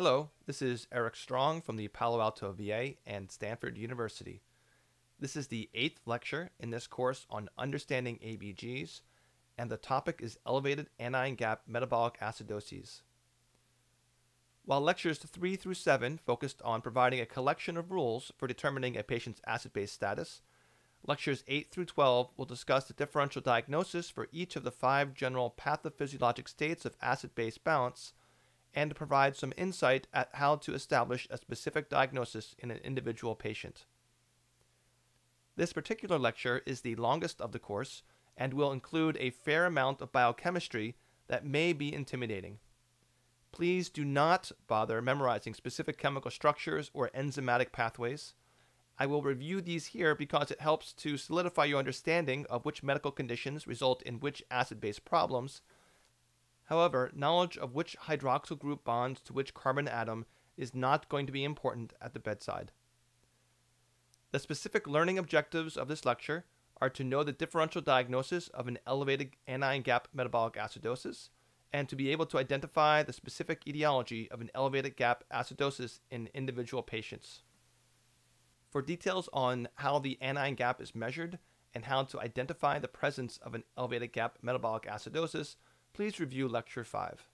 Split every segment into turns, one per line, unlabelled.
Hello, this is Eric Strong from the Palo Alto VA and Stanford University. This is the 8th lecture in this course on understanding ABGs, and the topic is elevated anion gap metabolic acidosis. While lectures 3 through 7 focused on providing a collection of rules for determining a patient's acid-base status, lectures 8 through 12 will discuss the differential diagnosis for each of the 5 general pathophysiologic states of acid-base balance and to provide some insight at how to establish a specific diagnosis in an individual patient. This particular lecture is the longest of the course and will include a fair amount of biochemistry that may be intimidating. Please do not bother memorizing specific chemical structures or enzymatic pathways. I will review these here because it helps to solidify your understanding of which medical conditions result in which acid-base problems. However, knowledge of which hydroxyl group bonds to which carbon atom is not going to be important at the bedside. The specific learning objectives of this lecture are to know the differential diagnosis of an elevated anion gap metabolic acidosis and to be able to identify the specific etiology of an elevated gap acidosis in individual patients. For details on how the anion gap is measured and how to identify the presence of an elevated gap metabolic acidosis, please review Lecture 5.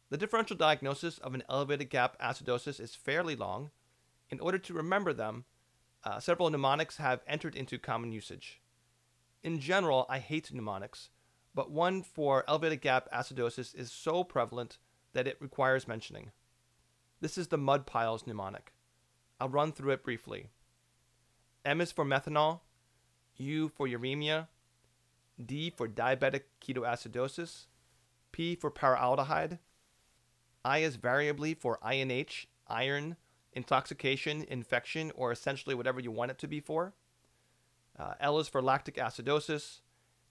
The differential diagnosis of an elevated gap acidosis is fairly long. In order to remember them, several mnemonics have entered into common usage. In general, I hate mnemonics, but one for elevated gap acidosis is so prevalent that it requires mentioning. This is the mud piles mnemonic. I'll run through it briefly. M is for methanol, U for uremia, D for diabetic ketoacidosis, P for paraldeyhyde, I is variably for INH, iron, intoxication, infection, or essentially whatever you want it to be for. L is for lactic acidosis,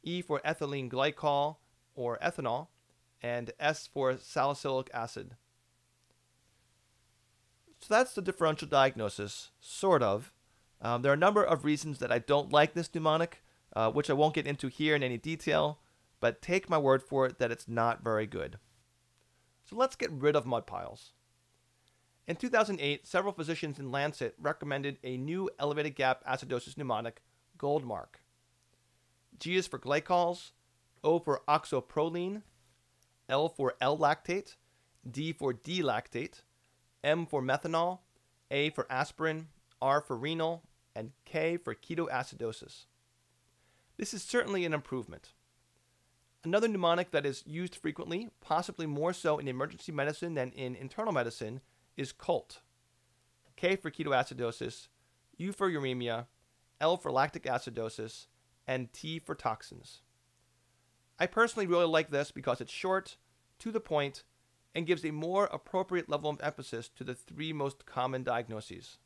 E for ethylene glycol or ethanol, and S for salicylic acid. So that's the differential diagnosis, sort of. There are a number of reasons that I don't like this mnemonic, which I won't get into here in any detail, but take my word for it that it's not very good. So let's get rid of mud piles. In 2008, several physicians in Lancet recommended a new elevated gap acidosis mnemonic, Goldmark. G is for glycols, O for oxoproline, L for L-lactate, D for D-lactate, M for methanol, A for aspirin, R for renal, and K for ketoacidosis. This is certainly an improvement. Another mnemonic that is used frequently, possibly more so in emergency medicine than in internal medicine, is COLT. K for ketoacidosis, U for uremia, L for lactic acidosis, and T for toxins. I personally really like this because it's short, to the point, and gives a more appropriate level of emphasis to the 3 most common diagnoses.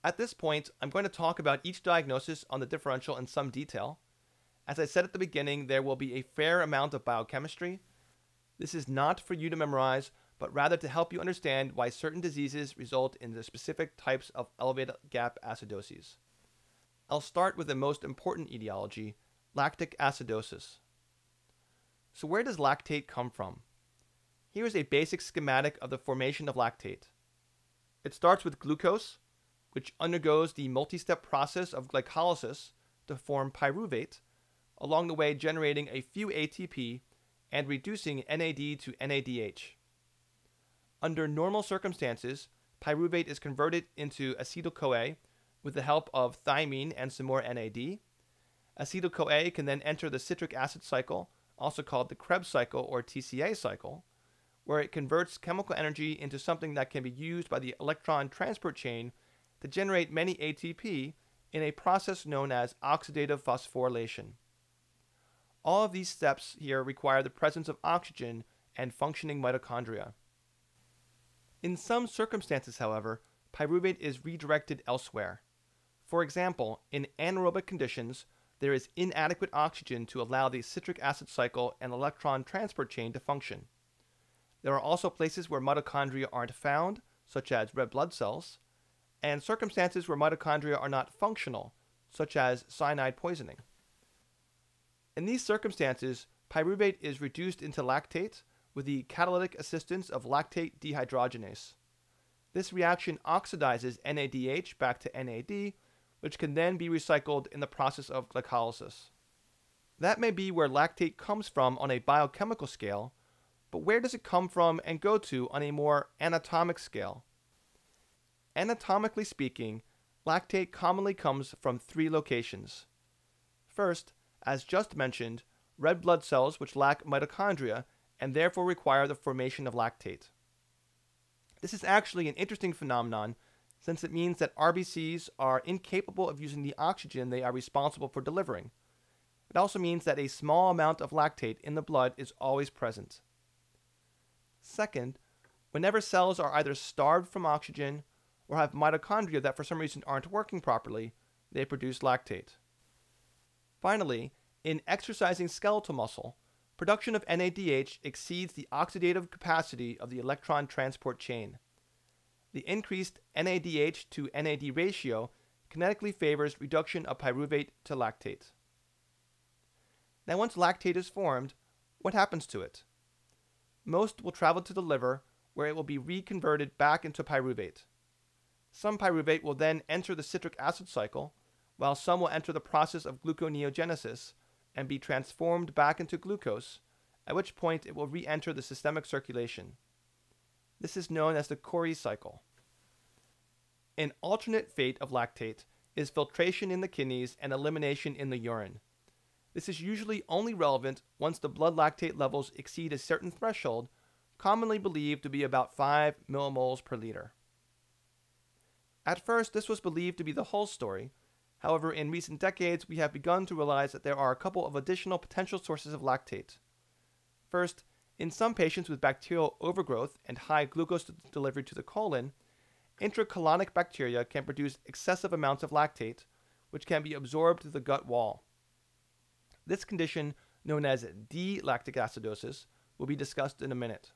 At this point, I'm going to talk about each diagnosis on the differential in some detail. As I said at the beginning, there will be a fair amount of biochemistry. This is not for you to memorize, but rather to help you understand why certain diseases result in the specific types of elevated gap acidoses. I'll start with the most important etiology, lactic acidosis. So where does lactate come from? Here is a basic schematic of the formation of lactate. It starts with glucose, which undergoes the multi-step process of glycolysis to form pyruvate, along the way generating a few ATP and reducing NAD to NADH. Under normal circumstances, pyruvate is converted into acetyl-CoA with the help of thymine and some more NAD. Acetyl-CoA can then enter the citric acid cycle, also called the Krebs cycle or TCA cycle, where it converts chemical energy into something that can be used by the electron transport chain to generate many ATP in a process known as oxidative phosphorylation. All of these steps here require the presence of oxygen and functioning mitochondria. In some circumstances, however, pyruvate is redirected elsewhere. For example, in anaerobic conditions, there is inadequate oxygen to allow the citric acid cycle and electron transport chain to function. There are also places where mitochondria aren't found, such as red blood cells, and circumstances where mitochondria are not functional, such as cyanide poisoning. In these circumstances, pyruvate is reduced into lactate, with the catalytic assistance of lactate dehydrogenase. This reaction oxidizes NADH back to NAD, which can then be recycled in the process of glycolysis. That may be where lactate comes from on a biochemical scale, but where does it come from and go to on a more anatomic scale? Anatomically speaking, lactate commonly comes from three locations. First, as just mentioned, red blood cells which lack mitochondria and therefore require the formation of lactate. This is actually an interesting phenomenon since it means that RBCs are incapable of using the oxygen they are responsible for delivering. It also means that a small amount of lactate in the blood is always present. Second, whenever cells are either starved from oxygen or have mitochondria that for some reason aren't working properly, they produce lactate. Finally, in exercising skeletal muscle, production of NADH exceeds the oxidative capacity of the electron transport chain. The increased NADH to NAD ratio kinetically favors reduction of pyruvate to lactate. Now once lactate is formed, what happens to it? Most will travel to the liver, where it will be reconverted back into pyruvate. Some pyruvate will then enter the citric acid cycle, while some will enter the process of gluconeogenesis and be transformed back into glucose, at which point it will re-enter the systemic circulation. This is known as the Cori cycle. An alternate fate of lactate is filtration in the kidneys and elimination in the urine. This is usually only relevant once the blood lactate levels exceed a certain threshold, commonly believed to be about 5 millimoles per liter. At first, this was believed to be the whole story. However, in recent decades, we have begun to realize that there are a couple of additional potential sources of lactate. First, in some patients with bacterial overgrowth and high glucose delivery to the colon, intracolonic bacteria can produce excessive amounts of lactate, which can be absorbed through the gut wall. This condition, known as D-Lactic Acidosis, will be discussed in a minute.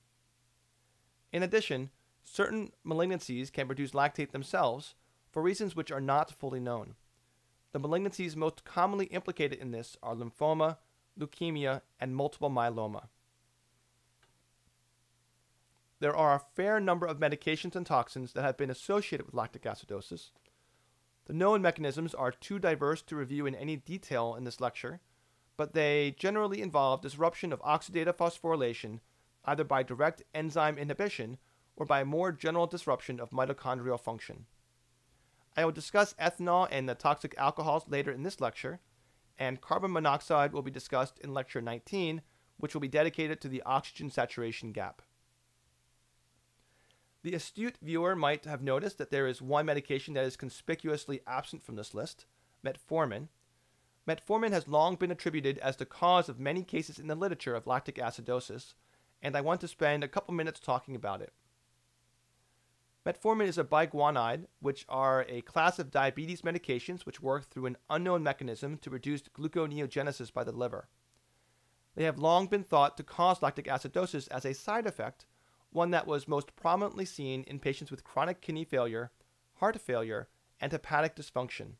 In addition, certain malignancies can produce lactate themselves for reasons which are not fully known. The malignancies most commonly implicated in this are lymphoma, leukemia, and multiple myeloma. There are a fair number of medications and toxins that have been associated with lactic acidosis. The known mechanisms are too diverse to review in any detail in this lecture, but they generally involve disruption of oxidative phosphorylation either by direct enzyme inhibition or by more general disruption of mitochondrial function. I will discuss ethanol and the toxic alcohols later in this lecture, and carbon monoxide will be discussed in lecture 19, which will be dedicated to the oxygen saturation gap. The astute viewer might have noticed that there is one medication that is conspicuously absent from this list, metformin. Metformin has long been attributed as the cause of many cases in the literature of lactic acidosis, and I want to spend a couple minutes talking about it. Metformin is a biguanide, which are a class of diabetes medications which work through an unknown mechanism to reduce gluconeogenesis by the liver. They have long been thought to cause lactic acidosis as a side effect, one that was most prominently seen in patients with chronic kidney failure, heart failure, and hepatic dysfunction.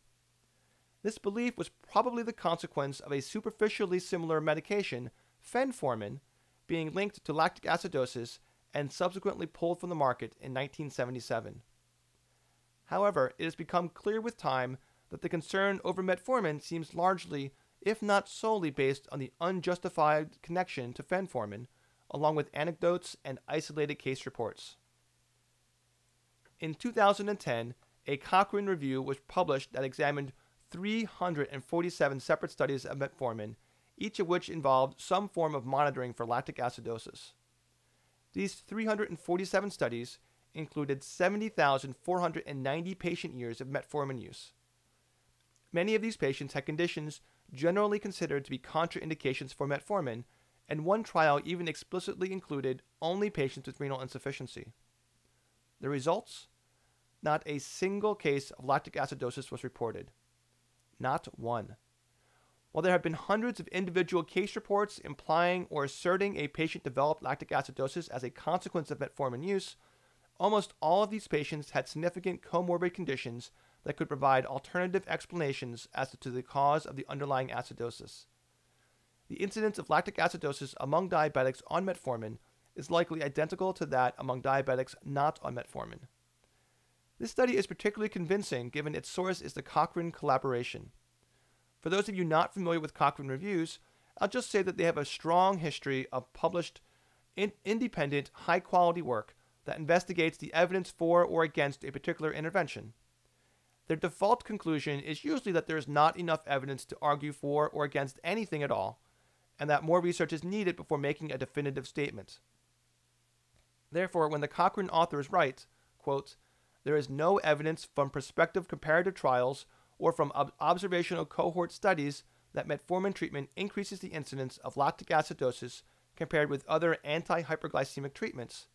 This belief was probably the consequence of a superficially similar medication, fenformin, being linked to lactic acidosis and subsequently pulled from the market in 1977. However, it has become clear with time that the concern over metformin seems largely, if not solely, based on the unjustified connection to fenformin, along with anecdotes and isolated case reports. In 2010, a Cochrane review was published that examined 347 separate studies of metformin, each of which involved some form of monitoring for lactic acidosis. These 347 studies included 70,490 patient years of metformin use. Many of these patients had conditions generally considered to be contraindications for metformin, and one trial even explicitly included only patients with renal insufficiency. The results? Not a single case of lactic acidosis was reported. Not one. While there have been hundreds of individual case reports implying or asserting a patient developed lactic acidosis as a consequence of metformin use, almost all of these patients had significant comorbid conditions that could provide alternative explanations as to the cause of the underlying acidosis. The incidence of lactic acidosis among diabetics on metformin is likely identical to that among diabetics not on metformin. This study is particularly convincing given its source is the Cochrane collaboration. For those of you not familiar with Cochrane reviews, I'll just say that they have a strong history of published, independent, high-quality work that investigates the evidence for or against a particular intervention. Their default conclusion is usually that there is not enough evidence to argue for or against anything at all, and that more research is needed before making a definitive statement. Therefore, when the Cochrane authors write, quote, "There is no evidence from prospective comparative trials or from observational cohort studies that metformin treatment increases the incidence of lactic acidosis compared with other anti-hyperglycemic treatments,"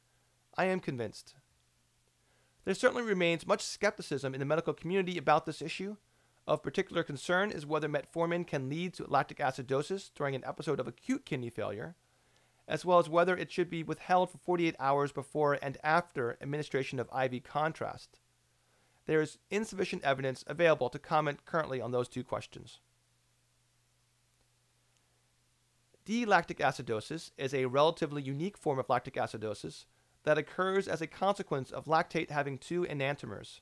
I am convinced. There certainly remains much skepticism in the medical community about this issue. Of particular concern is whether metformin can lead to lactic acidosis during an episode of acute kidney failure, as well as whether it should be withheld for 48 hours before and after administration of IV contrast. There is insufficient evidence available to comment currently on those two questions. D-Lactic Acidosis is a relatively unique form of lactic acidosis that occurs as a consequence of lactate having two enantiomers.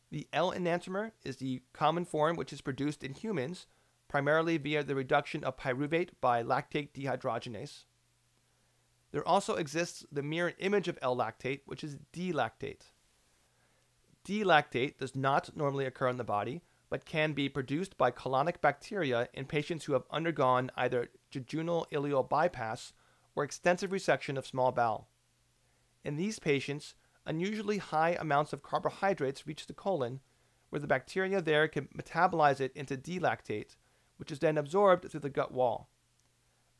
The L enantiomer is the common form which is produced in humans, primarily via the reduction of pyruvate by lactate dehydrogenase. There also exists the mirror image of L-lactate, which is D-lactate. D-lactate does not normally occur in the body, but can be produced by colonic bacteria in patients who have undergone either jejunal ileal bypass or extensive resection of small bowel. In these patients, unusually high amounts of carbohydrates reach the colon, where the bacteria there can metabolize it into D-lactate, which is then absorbed through the gut wall.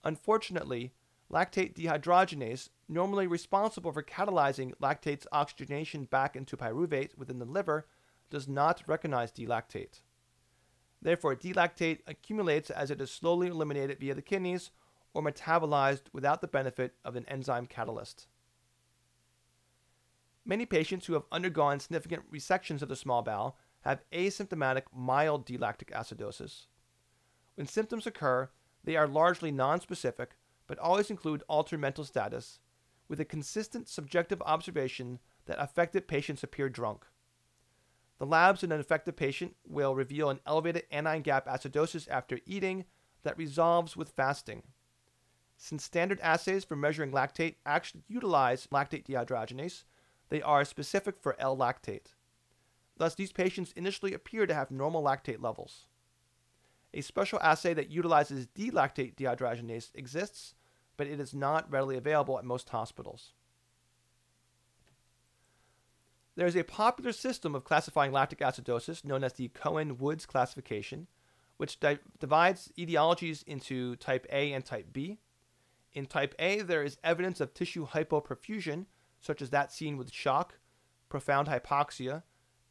Unfortunately, lactate dehydrogenase, normally responsible for catalyzing lactate's oxygenation back into pyruvate within the liver, does not recognize D-lactate. Therefore, D-lactate accumulates as it is slowly eliminated via the kidneys or metabolized without the benefit of an enzyme catalyst. Many patients who have undergone significant resections of the small bowel have asymptomatic mild D-lactic acidosis. When symptoms occur, they are largely nonspecific, but always include altered mental status, with a consistent subjective observation that affected patients appear drunk. The labs in an affected patient will reveal an elevated anion gap acidosis after eating that resolves with fasting. Since standard assays for measuring lactate actually utilize lactate dehydrogenase, they are specific for L-lactate. Thus, these patients initially appear to have normal lactate levels. A special assay that utilizes D-lactate dehydrogenase exists, but it is not readily available at most hospitals. There is a popular system of classifying lactic acidosis known as the Cohen-Woods classification, which divides etiologies into type A and type B. In type A, there is evidence of tissue hypoperfusion, such as that seen with shock, profound hypoxia,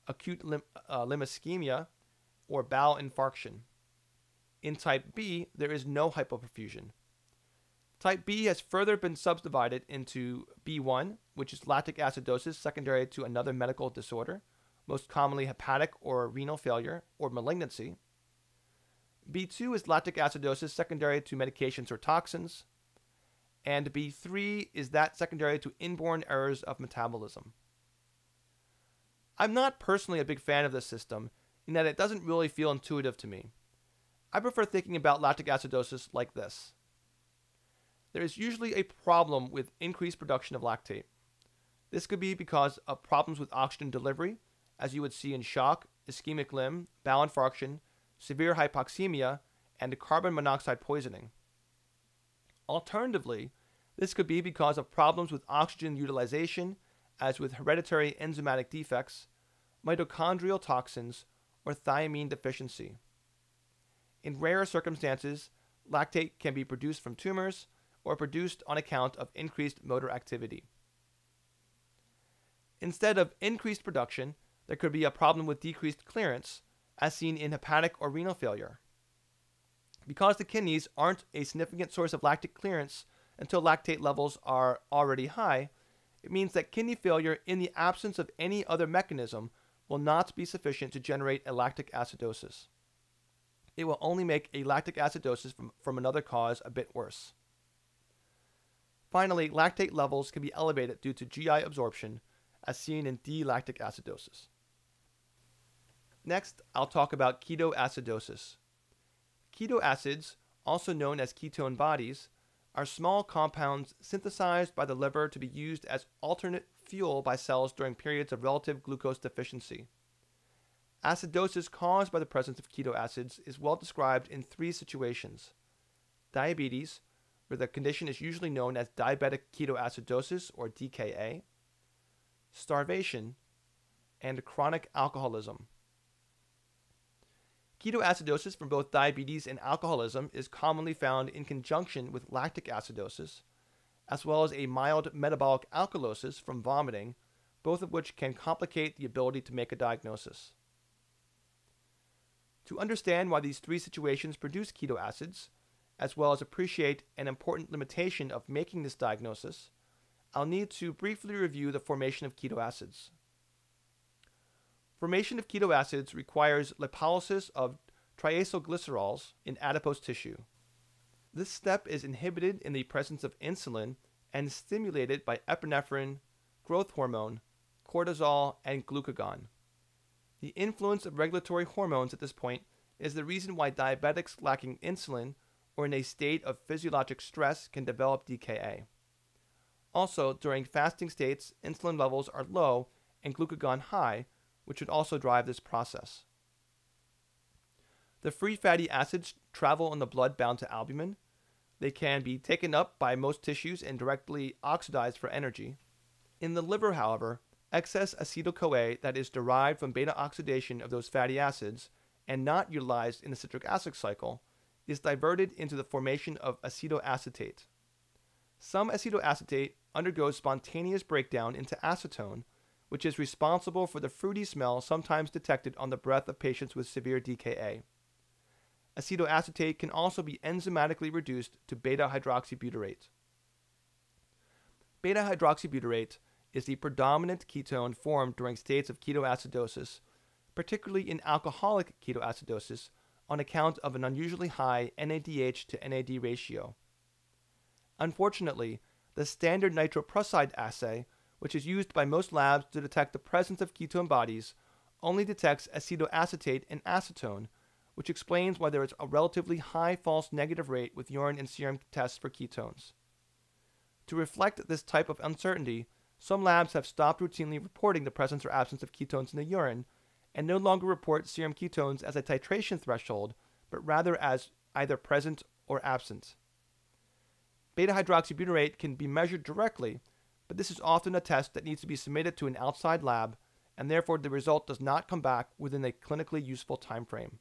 acute limb-ischemia, or bowel infarction. In type B, there is no hypoperfusion. Type B has further been subdivided into B1, which is lactic acidosis secondary to another medical disorder, most commonly hepatic or renal failure or malignancy. B2 is lactic acidosis secondary to medications or toxins. And B3 is that secondary to inborn errors of metabolism. I'm not personally a big fan of this system in that it doesn't really feel intuitive to me. I prefer thinking about lactic acidosis like this. There is usually a problem with increased production of lactate. This could be because of problems with oxygen delivery, as you would see in shock, ischemic limb, bowel infarction, severe hypoxemia, and carbon monoxide poisoning. Alternatively, this could be because of problems with oxygen utilization, as with hereditary enzymatic defects, mitochondrial toxins, or thiamine deficiency. In rare circumstances, lactate can be produced from tumors or produced on account of increased motor activity. Instead of increased production, there could be a problem with decreased clearance, as seen in hepatic or renal failure. Because the kidneys aren't a significant source of lactic clearance until lactate levels are already high, it means that kidney failure in the absence of any other mechanism will not be sufficient to generate a lactic acidosis. It will only make a lactic acidosis from another cause a bit worse. Finally, lactate levels can be elevated due to GI absorption, as seen in D-Lactic Acidosis. Next, I'll talk about ketoacidosis. Ketoacids, also known as ketone bodies, are small compounds synthesized by the liver to be used as alternate fuel by cells during periods of relative glucose deficiency. Acidosis caused by the presence of ketoacids is well described in three situations: diabetes, where the condition is usually known as diabetic ketoacidosis or DKA, starvation, and chronic alcoholism. Ketoacidosis from both diabetes and alcoholism is commonly found in conjunction with lactic acidosis, as well as a mild metabolic alkalosis from vomiting, both of which can complicate the ability to make a diagnosis. To understand why these three situations produce ketoacids, as well as appreciate an important limitation of making this diagnosis, I'll need to briefly review the formation of ketoacids. Formation of ketoacids requires lipolysis of triacylglycerols in adipose tissue. This step is inhibited in the presence of insulin and stimulated by epinephrine, growth hormone, cortisol, and glucagon. The influence of regulatory hormones at this point is the reason why diabetics lacking insulin or in a state of physiologic stress can develop DKA. Also, during fasting states, insulin levels are low and glucagon high, which would also drive this process. The free fatty acids travel in the blood bound to albumin. They can be taken up by most tissues and directly oxidized for energy. In the liver, however, excess acetyl-CoA that is derived from beta oxidation of those fatty acids and not utilized in the citric acid cycle is diverted into the formation of acetoacetate. Some acetoacetate undergoes spontaneous breakdown into acetone, which is responsible for the fruity smell sometimes detected on the breath of patients with severe DKA. Acetoacetate can also be enzymatically reduced to beta-hydroxybutyrate. Beta-hydroxybutyrate is the predominant ketone formed during states of ketoacidosis, particularly in alcoholic ketoacidosis, on account of an unusually high NADH to NAD ratio. Unfortunately, the standard nitroprusside assay, which is used by most labs to detect the presence of ketone bodies, only detects acetoacetate and acetone, which explains why there is a relatively high false negative rate with urine and serum tests for ketones. To reflect this type of uncertainty, some labs have stopped routinely reporting the presence or absence of ketones in the urine and no longer report serum ketones as a titration threshold, but rather as either present or absent. Beta-hydroxybutyrate can be measured directly, but this is often a test that needs to be submitted to an outside lab, and therefore the result does not come back within a clinically useful time frame.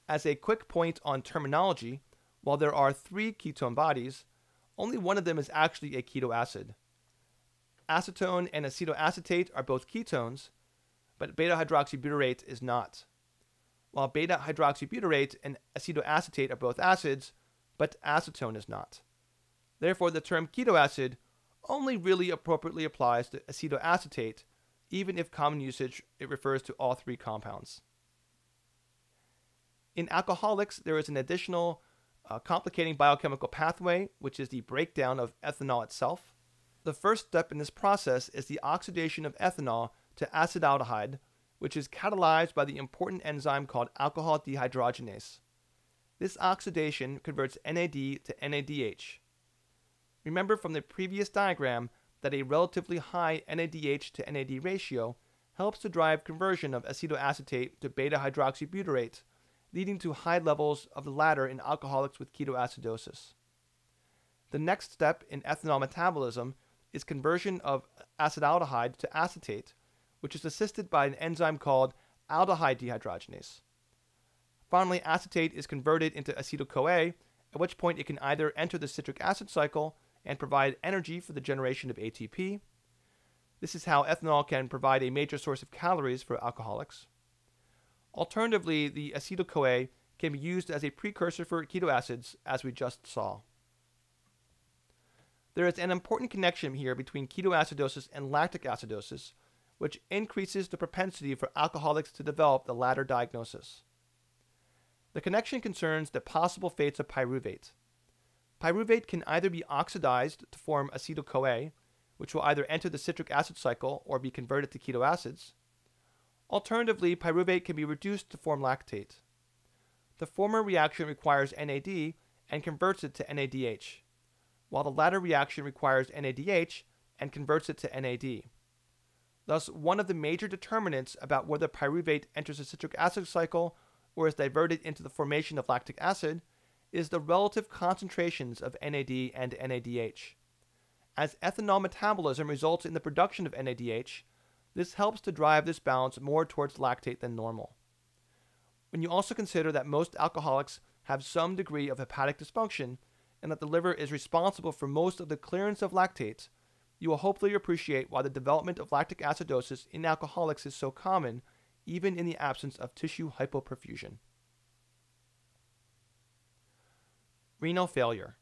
As a quick point on terminology, while there are three ketone bodies, only one of them is actually a ketoacid. Acetone and acetoacetate are both ketones, but beta-hydroxybutyrate is not. While beta-hydroxybutyrate and acetoacetate are both acids, but acetone is not. Therefore, the term ketoacid only really appropriately applies to acetoacetate, even if common usage it refers to all three compounds. In alcoholics, there is an additional complicating biochemical pathway, which is the breakdown of ethanol itself. The first step in this process is the oxidation of ethanol to acetaldehyde, which is catalyzed by the important enzyme called alcohol dehydrogenase. This oxidation converts NAD to NADH. Remember from the previous diagram that a relatively high NADH to NAD ratio helps to drive conversion of acetoacetate to beta-hydroxybutyrate, leading to high levels of the latter in alcoholics with ketoacidosis. The next step in ethanol metabolism is conversion of acetaldehyde to acetate, which is assisted by an enzyme called aldehyde dehydrogenase. Finally, acetate is converted into acetyl-CoA, at which point it can either enter the citric acid cycle and provide energy for the generation of ATP. This is how ethanol can provide a major source of calories for alcoholics. Alternatively, the acetyl-CoA can be used as a precursor for ketoacids, as we just saw. There is an important connection here between ketoacidosis and lactic acidosis, which increases the propensity for alcoholics to develop the latter diagnosis. The connection concerns the possible fates of pyruvate. Pyruvate can either be oxidized to form acetyl-CoA, which will either enter the citric acid cycle or be converted to ketoacids. Alternatively, pyruvate can be reduced to form lactate. The former reaction requires NAD and converts it to NADH, while the latter reaction requires NADH and converts it to NAD. Thus, one of the major determinants about whether pyruvate enters the citric acid cycle or is diverted into the formation of lactic acid is the relative concentrations of NAD and NADH. As ethanol metabolism results in the production of NADH, this helps to drive this balance more towards lactate than normal. When you also consider that most alcoholics have some degree of hepatic dysfunction and that the liver is responsible for most of the clearance of lactates, you will hopefully appreciate why the development of lactic acidosis in alcoholics is so common, even in the absence of tissue hypoperfusion. Renal failure.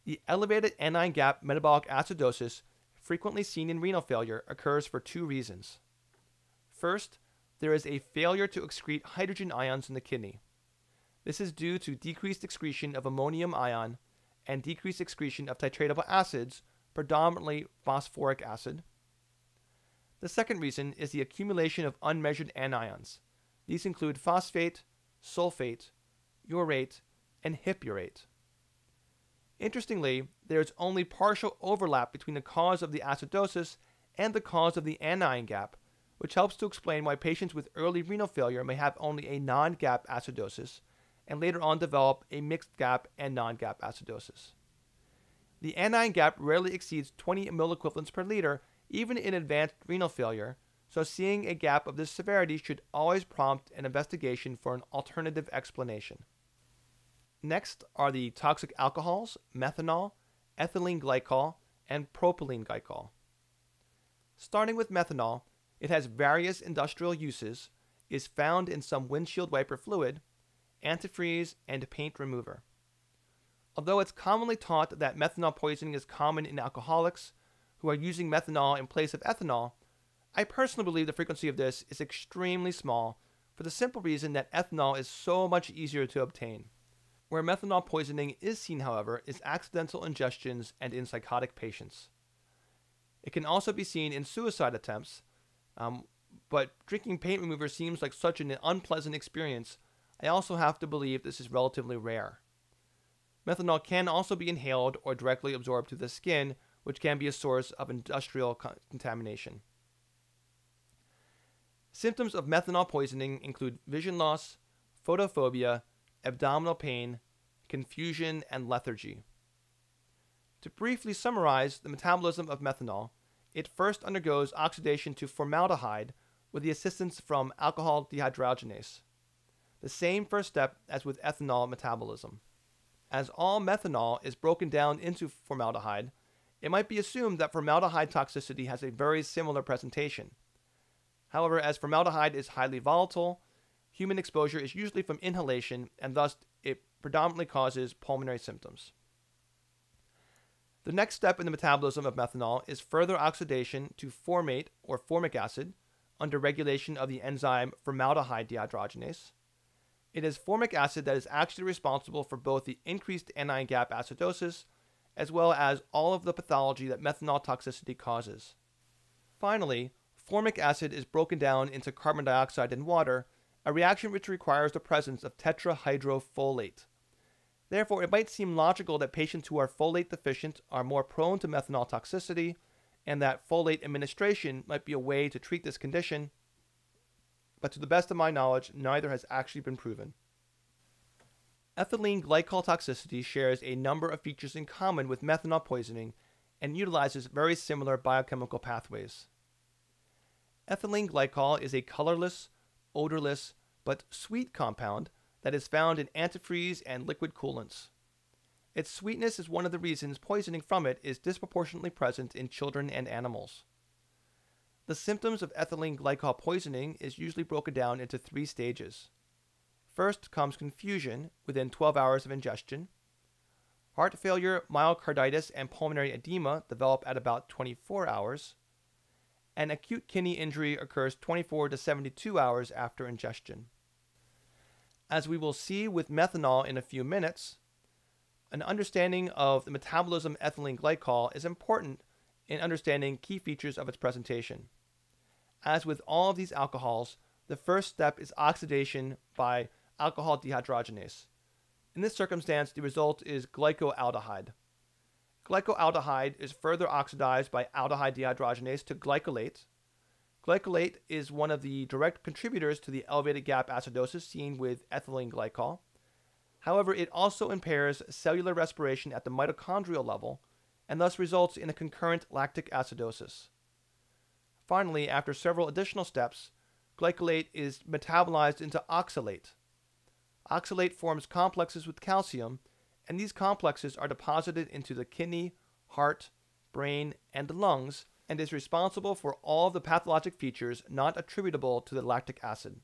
The elevated anion gap metabolic acidosis frequently seen in renal failure occurs for two reasons. First, there is a failure to excrete hydrogen ions in the kidney. This is due to decreased excretion of ammonium ion and decreased excretion of titratable acids, predominantly phosphoric acid. The second reason is the accumulation of unmeasured anions. These include phosphate, sulfate, urate, and hypurate. Interestingly, there is only partial overlap between the cause of the acidosis and the cause of the anion gap, which helps to explain why patients with early renal failure may have only a non-gap acidosis and later on develop a mixed gap and non-gap acidosis. The anion gap rarely exceeds 20 milliequivalents per liter, even in advanced renal failure, so seeing a gap of this severity should always prompt an investigation for an alternative explanation. Next are the toxic alcohols, methanol, ethylene glycol, and propylene glycol. Starting with methanol, it has various industrial uses, is found in some windshield wiper fluid, antifreeze, and paint remover. Although it's commonly taught that methanol poisoning is common in alcoholics who are using methanol in place of ethanol, I personally believe the frequency of this is extremely small for the simple reason that ethanol is so much easier to obtain. Where methanol poisoning is seen, however, is accidental ingestions and in psychotic patients. It can also be seen in suicide attempts, but drinking paint remover seems like such an unpleasant experience. I also have to believe this is relatively rare. Methanol can also be inhaled or directly absorbed through the skin, which can be a source of industrial contamination. Symptoms of methanol poisoning include vision loss, photophobia, abdominal pain, confusion, and lethargy. To briefly summarize the metabolism of methanol, it first undergoes oxidation to formaldehyde with the assistance from alcohol dehydrogenase, the same first step as with ethanol metabolism. As all methanol is broken down into formaldehyde, it might be assumed that formaldehyde toxicity has a very similar presentation. However, as formaldehyde is highly volatile, human exposure is usually from inhalation, and thus it predominantly causes pulmonary symptoms. The next step in the metabolism of methanol is further oxidation to formate or formic acid under regulation of the enzyme formaldehyde dehydrogenase. It is formic acid that is actually responsible for both the increased anion gap acidosis as well as all of the pathology that methanol toxicity causes. Finally, formic acid is broken down into carbon dioxide and water, a reaction which requires the presence of tetrahydrofolate. Therefore, it might seem logical that patients who are folate deficient are more prone to methanol toxicity, and that folate administration might be a way to treat this condition, but to the best of my knowledge, neither has actually been proven. Ethylene glycol toxicity shares a number of features in common with methanol poisoning and utilizes very similar biochemical pathways. Ethylene glycol is a colorless, odorless, but sweet compound that is found in antifreeze and liquid coolants. Its sweetness is one of the reasons poisoning from it is disproportionately present in children and animals. The symptoms of ethylene glycol poisoning is usually broken down into 3 stages. First comes confusion within 12 hours of ingestion. Heart failure, myocarditis, and pulmonary edema develop at about 24 hours. And acute kidney injury occurs 24 to 72 hours after ingestion. As we will see with methanol in a few minutes, An understanding of the metabolism of ethylene glycol is important in understanding key features of its presentation. As with all of these alcohols, the first step is oxidation by alcohol dehydrogenase. In this circumstance, the result is glycoaldehyde. Glycoaldehyde is further oxidized by aldehyde dehydrogenase to glycolate. Glycolate is one of the direct contributors to the elevated gap acidosis seen with ethylene glycol. However, it also impairs cellular respiration at the mitochondrial level and thus results in a concurrent lactic acidosis. Finally, after several additional steps, glycolate is metabolized into oxalate. Oxalate forms complexes with calcium, and these complexes are deposited into the kidney, heart, brain, and lungs, and is responsible for all of the pathologic features not attributable to the lactic acid.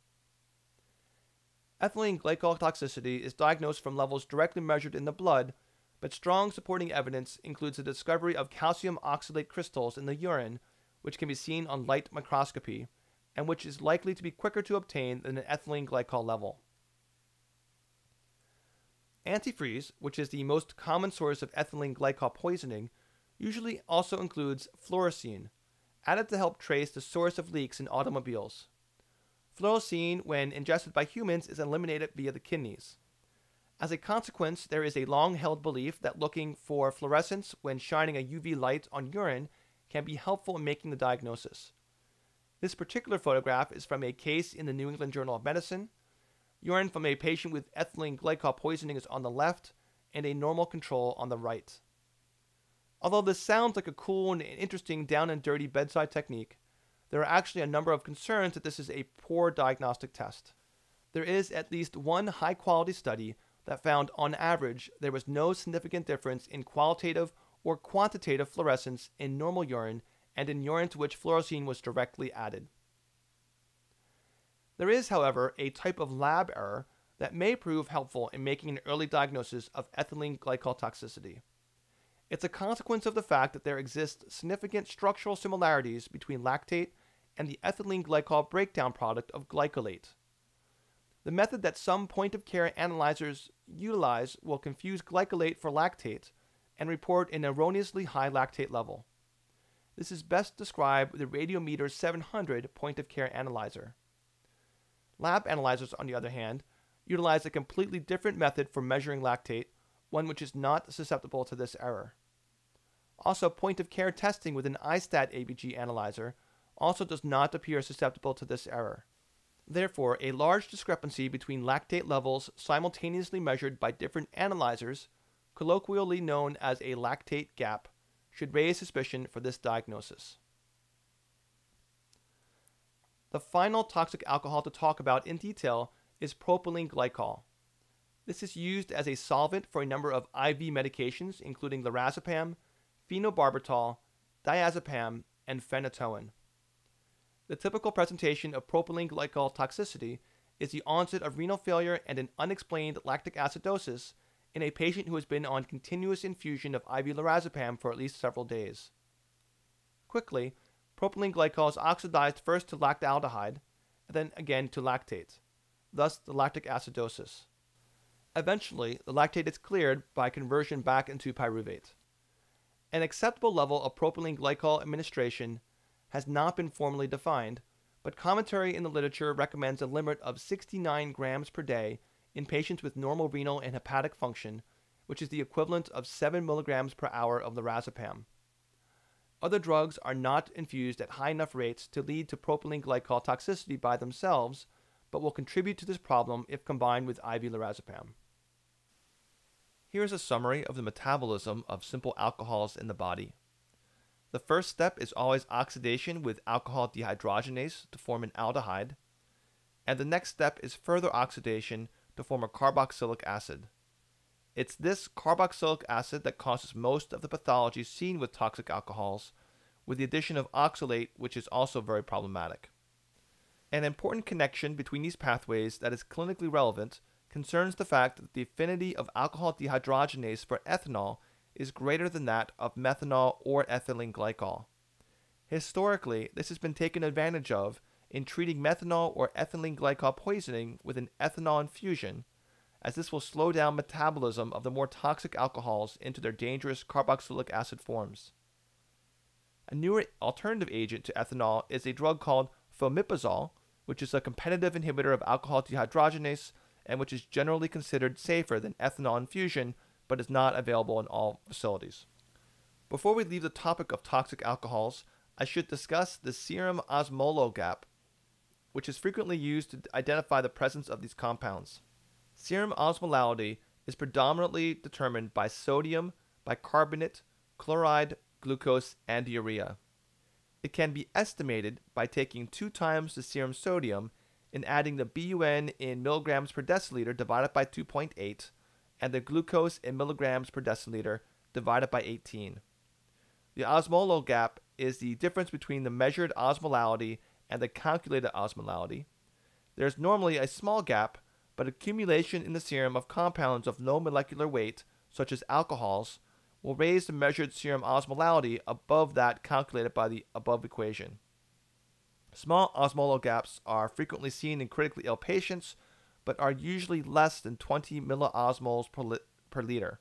Ethylene glycol toxicity is diagnosed from levels directly measured in the blood, but strong supporting evidence includes the discovery of calcium oxalate crystals in the urine, which can be seen on light microscopy, and which is likely to be quicker to obtain than an ethylene glycol level. Antifreeze, which is the most common source of ethylene glycol poisoning, usually also includes fluorescein, added to help trace the source of leaks in automobiles. Fluorescein, when ingested by humans, is eliminated via the kidneys. As a consequence, there is a long-held belief that looking for fluorescence when shining a UV light on urine can be helpful in making the diagnosis. This particular photograph is from a case in the New England Journal of Medicine. Urine from a patient with ethylene glycol poisoning is on the left, and a normal control on the right. Although this sounds like a cool and interesting down and dirty bedside technique, there are actually a number of concerns that this is a poor diagnostic test. There is at least one high-quality study that found, on average, there was no significant difference in qualitative or quantitative fluorescence in normal urine and in urine to which fluorescein was directly added. There is, however, a type of lab error that may prove helpful in making an early diagnosis of ethylene glycol toxicity. It's a consequence of the fact that there exist significant structural similarities between lactate and the ethylene glycol breakdown product of glycolate. The method that some point-of-care analyzers utilize will confuse glycolate for lactate and report an erroneously high lactate level. This is best described with the Radiometer 700 point-of-care analyzer. Lab analyzers, on the other hand, utilize a completely different method for measuring lactate, one which is not susceptible to this error. Also, point-of-care testing with an iStat ABG analyzer also does not appear susceptible to this error. Therefore, a large discrepancy between lactate levels simultaneously measured by different analyzers, colloquially known as a lactate gap, should raise suspicion for this diagnosis. The final toxic alcohol to talk about in detail is propylene glycol. This is used as a solvent for a number of IV medications, including lorazepam, phenobarbital, diazepam, and phenytoin. The typical presentation of propylene glycol toxicity is the onset of renal failure and an unexplained lactic acidosis in a patient who has been on continuous infusion of IV lorazepam for at least several days. Quickly, propylene glycol is oxidized first to lactaldehyde, and then again to lactate, thus the lactic acidosis. Eventually, the lactate is cleared by conversion back into pyruvate. An acceptable level of propylene glycol administration has not been formally defined, but commentary in the literature recommends a limit of 69 grams per day in patients with normal renal and hepatic function, which is the equivalent of 7 milligrams per hour of lorazepam. Other drugs are not infused at high enough rates to lead to propylene glycol toxicity by themselves, but will contribute to this problem if combined with IV lorazepam. Here is a summary of the metabolism of simple alcohols in the body. The first step is always oxidation with alcohol dehydrogenase to form an aldehyde, and the next step is further oxidation to form a carboxylic acid. It's this carboxylic acid that causes most of the pathology seen with toxic alcohols, with the addition of oxalate, which is also very problematic. An important connection between these pathways that is clinically relevant concerns the fact that the affinity of alcohol dehydrogenase for ethanol is greater than that of methanol or ethylene glycol. Historically, this has been taken advantage of in treating methanol or ethylene glycol poisoning with an ethanol infusion, as this will slow down metabolism of the more toxic alcohols into their dangerous carboxylic acid forms. A newer alternative agent to ethanol is a drug called fomepizole, which is a competitive inhibitor of alcohol dehydrogenase and which is generally considered safer than ethanol infusion, but is not available in all facilities. Before we leave the topic of toxic alcohols, I should discuss the Serum Osmolal Gap, which is frequently used to identify the presence of these compounds. Serum osmolality is predominantly determined by sodium, bicarbonate, chloride, glucose, and urea. It can be estimated by taking 2 times the serum sodium and adding the BUN in milligrams per deciliter divided by 2.8 and the glucose in milligrams per deciliter divided by 18. The osmolar gap is the difference between the measured osmolality and the calculated osmolality. There is normally a small gap, but accumulation in the serum of compounds of low molecular weight, such as alcohols, will raise the measured serum osmolality above that calculated by the above equation. Small osmolar gaps are frequently seen in critically ill patients, but are usually less than 20 milliosmoles per liter.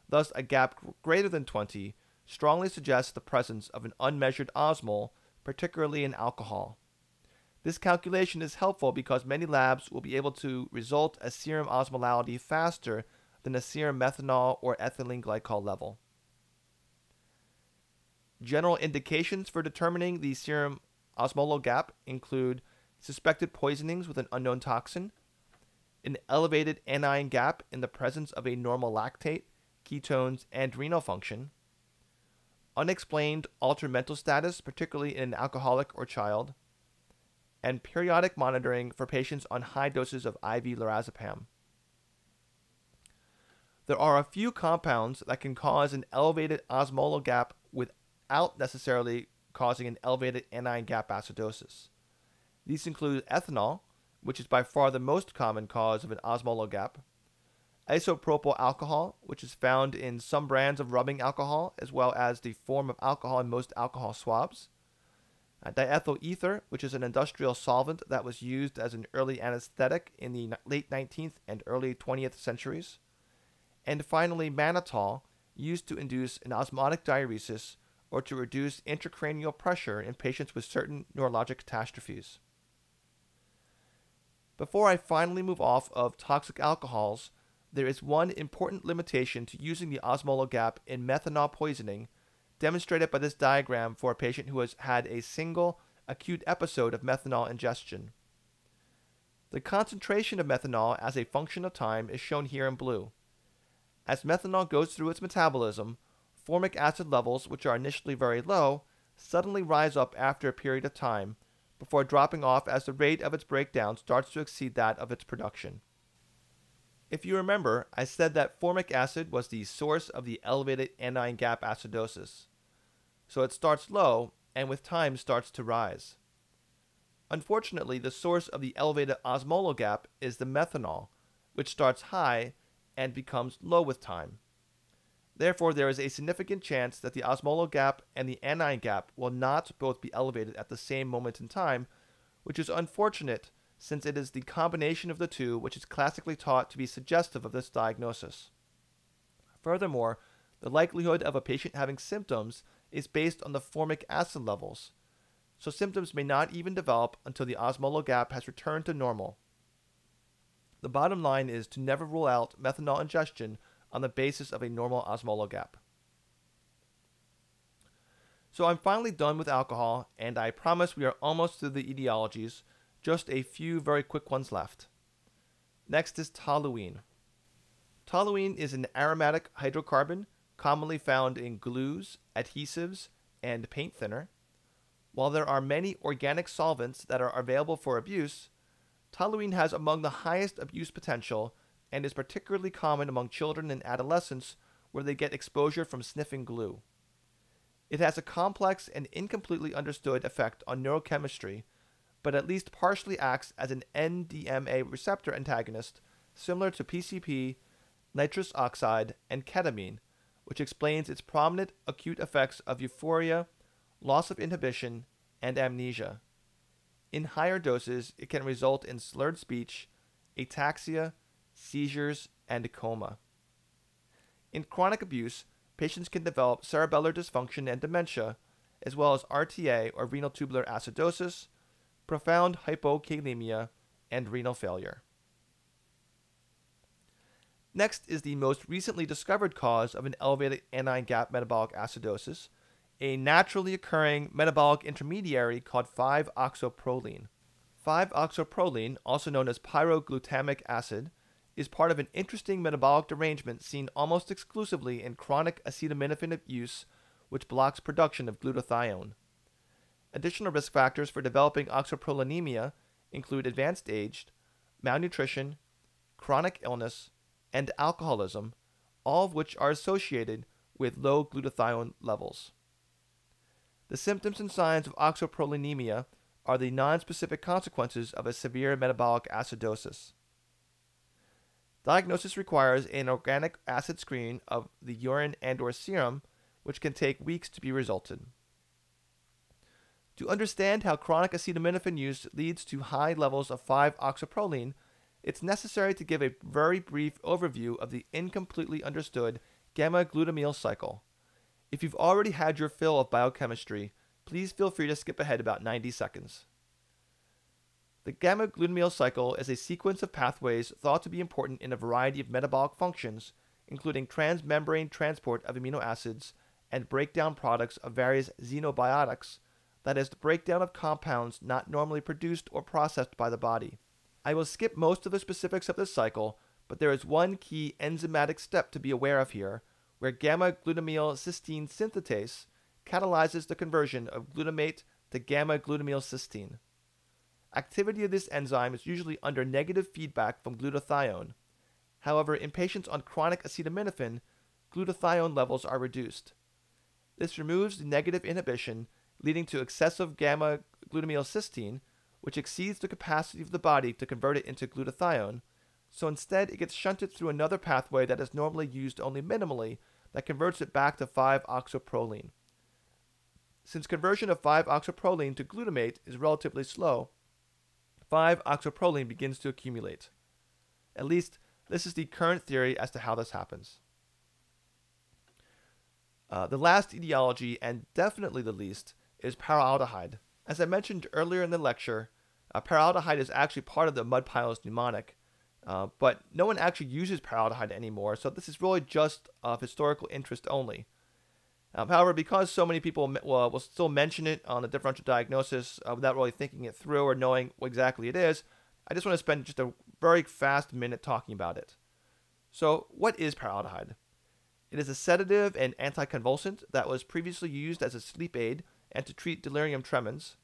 Thus, a gap greater than 20 strongly suggests the presence of an unmeasured osmol, particularly in alcohol. This calculation is helpful because many labs will be able to result a serum osmolality faster than a serum methanol or ethylene glycol level. General indications for determining the serum osmolar gap include suspected poisonings with an unknown toxin, an elevated anion gap in the presence of a normal lactate, ketones, and renal function, unexplained altered mental status, particularly in an alcoholic or child, and periodic monitoring for patients on high doses of IV lorazepam. There are a few compounds that can cause an elevated osmolar gap without necessarily causing an elevated anion gap acidosis. These include ethanol, which is by far the most common cause of an osmolar gap, isopropyl alcohol, which is found in some brands of rubbing alcohol, as well as the form of alcohol in most alcohol swabs, diethyl ether, which is an industrial solvent that was used as an early anesthetic in the late 19th and early 20th centuries, and finally mannitol, used to induce an osmotic diuresis or to reduce intracranial pressure in patients with certain neurologic catastrophes. Before I finally move off of toxic alcohols, there is one important limitation to using the osmolar gap in methanol poisoning, demonstrated by this diagram for a patient who has had a single acute episode of methanol ingestion. The concentration of methanol as a function of time is shown here in blue. As methanol goes through its metabolism, formic acid levels, which are initially very low, suddenly rise up after a period of time, before dropping off as the rate of its breakdown starts to exceed that of its production. If you remember, I said that formic acid was the source of the elevated anion gap acidosis. So it starts low, and with time starts to rise. Unfortunately, the source of the elevated osmolar gap is the methanol, which starts high and becomes low with time. Therefore, there is a significant chance that the osmolar gap and the anion gap will not both be elevated at the same moment in time, which is unfortunate since it is the combination of the two which is classically taught to be suggestive of this diagnosis. Furthermore, the likelihood of a patient having symptoms is based on the formic acid levels, so symptoms may not even develop until the osmolar gap has returned to normal. The bottom line is to never rule out methanol ingestion on the basis of a normal osmolar gap. So I'm finally done with alcohol, and I promise we are almost through the etiologies, just a few very quick ones left. Next is toluene. Toluene is an aromatic hydrocarbon commonly found in glues, adhesives, and paint thinner. While there are many organic solvents that are available for abuse, toluene has among the highest abuse potential and is particularly common among children and adolescents where they get exposure from sniffing glue. It has a complex and incompletely understood effect on neurochemistry, but at least partially acts as an NMDA receptor antagonist similar to PCP, nitrous oxide, and ketamine, which explains its prominent acute effects of euphoria, loss of inhibition, and amnesia. In higher doses, it can result in slurred speech, ataxia, seizures, and coma. In chronic abuse, patients can develop cerebellar dysfunction and dementia, as well as RTA or renal tubular acidosis, profound hypokalemia, and renal failure. Next is the most recently discovered cause of an elevated anion gap metabolic acidosis, a naturally occurring metabolic intermediary called 5-oxoproline. 5-oxoproline, also known as pyroglutamic acid, is part of an interesting metabolic derangement seen almost exclusively in chronic acetaminophen use, which blocks production of glutathione. Additional risk factors for developing oxoprolinemia include advanced age, malnutrition, chronic illness, and alcoholism, all of which are associated with low glutathione levels. The symptoms and signs of oxoprolinemia are the nonspecific consequences of a severe metabolic acidosis. Diagnosis requires an organic acid screen of the urine and/or serum, which can take weeks to be resulted. To understand how chronic acetaminophen use leads to high levels of 5-oxoproline, it's necessary to give a very brief overview of the incompletely understood gamma-glutamyl cycle. If you've already had your fill of biochemistry, please feel free to skip ahead about 90 seconds. The gamma-glutamyl cycle is a sequence of pathways thought to be important in a variety of metabolic functions, including transmembrane transport of amino acids and breakdown products of various xenobiotics, that is, the breakdown of compounds not normally produced or processed by the body. I will skip most of the specifics of this cycle, but there is one key enzymatic step to be aware of here, where gamma-glutamyl cysteine synthetase catalyzes the conversion of glutamate to gamma-glutamyl cysteine. Activity of this enzyme is usually under negative feedback from glutathione. However, in patients on chronic acetaminophen, glutathione levels are reduced. This removes the negative inhibition, leading to excessive gamma-glutamyl cysteine, which exceeds the capacity of the body to convert it into glutathione, so instead it gets shunted through another pathway that is normally used only minimally that converts it back to 5-oxoproline. Since conversion of 5-oxoproline to glutamate is relatively slow, 5-oxoproline begins to accumulate. At least, this is the current theory as to how this happens. The last etiology, and definitely the least, is paraldeyhyde. As I mentioned earlier in the lecture, paraldeyhyde is actually part of the mud piles mnemonic, but no one actually uses paraldeyhyde anymore, so this is really just of historical interest only. However, because so many people will still mention it on the differential diagnosis without really thinking it through or knowing what exactly it is, I just want to spend just a very fast minute talking about it. So, what is paraldeyhyde? It is a sedative and anticonvulsant that was previously used as a sleep aid and to treat delirium tremens.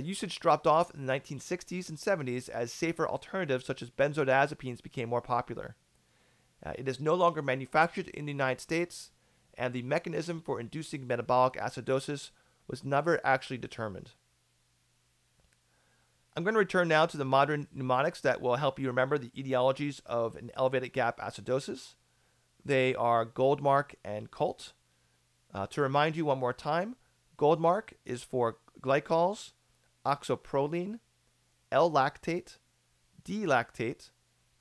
Usage dropped off in the 1960s and 70s as safer alternatives such as benzodiazepines became more popular. It is no longer manufactured in the United States, and the mechanism for inducing metabolic acidosis was never actually determined. I'm going to return now to the modern mnemonics that will help you remember the etiologies of an elevated gap acidosis. They are Goldmark and Colt. To remind you one more time, Goldmark is for glycols, oxoproline, L-lactate, D-lactate,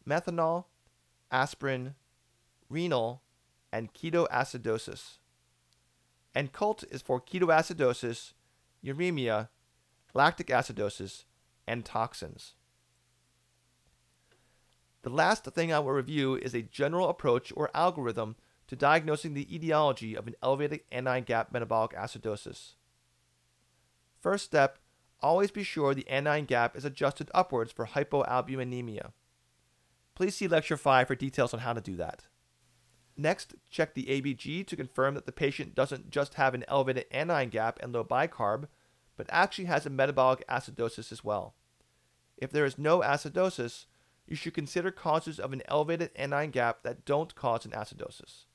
methanol, aspirin, renal, and ketoacidosis. And Colt is for ketoacidosis, uremia, lactic acidosis, and toxins. The last thing I will review is a general approach or algorithm to diagnosing the etiology of an elevated anion gap metabolic acidosis. First step, always be sure the anion gap is adjusted upwards for hypoalbuminemia. Please see Lecture 5 for details on how to do that. Next, check the ABG to confirm that the patient doesn't just have an elevated anion gap and low bicarb, but actually has a metabolic acidosis as well. If there is no acidosis, you should consider causes of an elevated anion gap that don't cause an acidosis.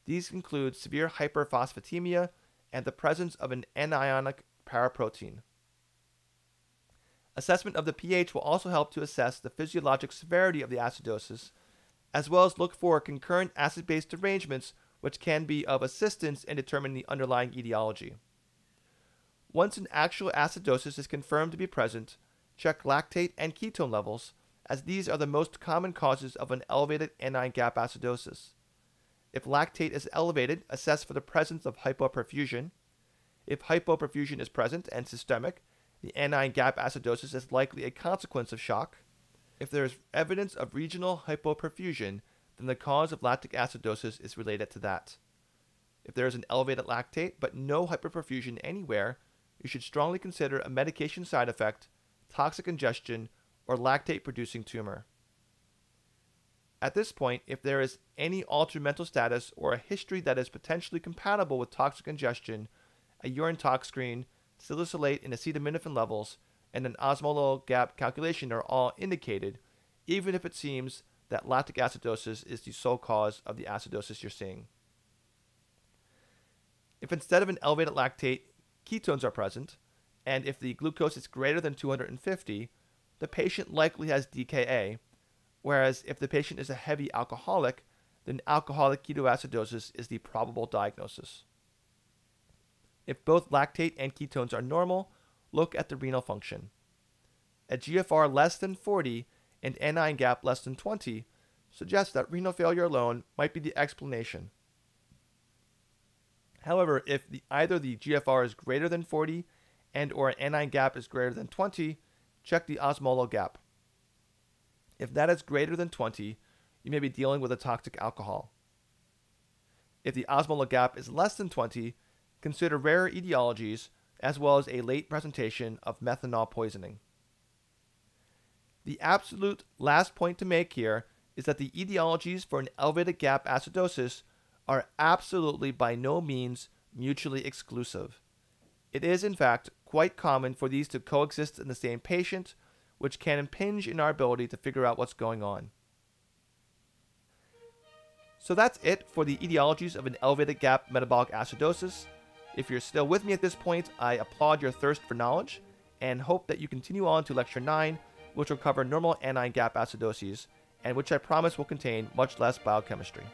These include severe hyperphosphatemia and the presence of an anionic paraprotein. Assessment of the pH will also help to assess the physiologic severity of the acidosis, as well as look for concurrent acid-base derangements which can be of assistance in determining the underlying etiology. Once an actual acidosis is confirmed to be present, check lactate and ketone levels, as these are the most common causes of an elevated anion gap acidosis. If lactate is elevated, assess for the presence of hypoperfusion. If hypoperfusion is present and systemic, the anion gap acidosis is likely a consequence of shock. If there is evidence of regional hypoperfusion, then the cause of lactic acidosis is related to that. If there is an elevated lactate but no hyperperfusion anywhere, you should strongly consider a medication side effect, toxic ingestion, or lactate-producing tumor. At this point, if there is any altered mental status or a history that is potentially compatible with toxic ingestion, a urine tox screen, salicylate and acetaminophen levels, and an osmolar gap calculation are all indicated, even if it seems that lactic acidosis is the sole cause of the acidosis you're seeing. If instead of an elevated lactate, ketones are present, and if the glucose is greater than 250, the patient likely has DKA, whereas if the patient is a heavy alcoholic, then alcoholic ketoacidosis is the probable diagnosis. If both lactate and ketones are normal, look at the renal function. A GFR less than 40 and anion gap less than 20 suggests that renal failure alone might be the explanation. However, if either the GFR is greater than 40 and or an anion gap is greater than 20, check the osmolar gap. If that is greater than 20, you may be dealing with a toxic alcohol. If the osmolar gap is less than 20, consider rare etiologies as well as a late presentation of methanol poisoning. The absolute last point to make here is that the etiologies for an elevated gap acidosis are absolutely by no means mutually exclusive. It is, in fact, quite common for these to coexist in the same patient, which can impinge in our ability to figure out what's going on. So that's it for the etiologies of an elevated gap metabolic acidosis. If you're still with me at this point, I applaud your thirst for knowledge and hope that you continue on to Lecture 9, which will cover normal anion gap acidoses, and which I promise will contain much less biochemistry.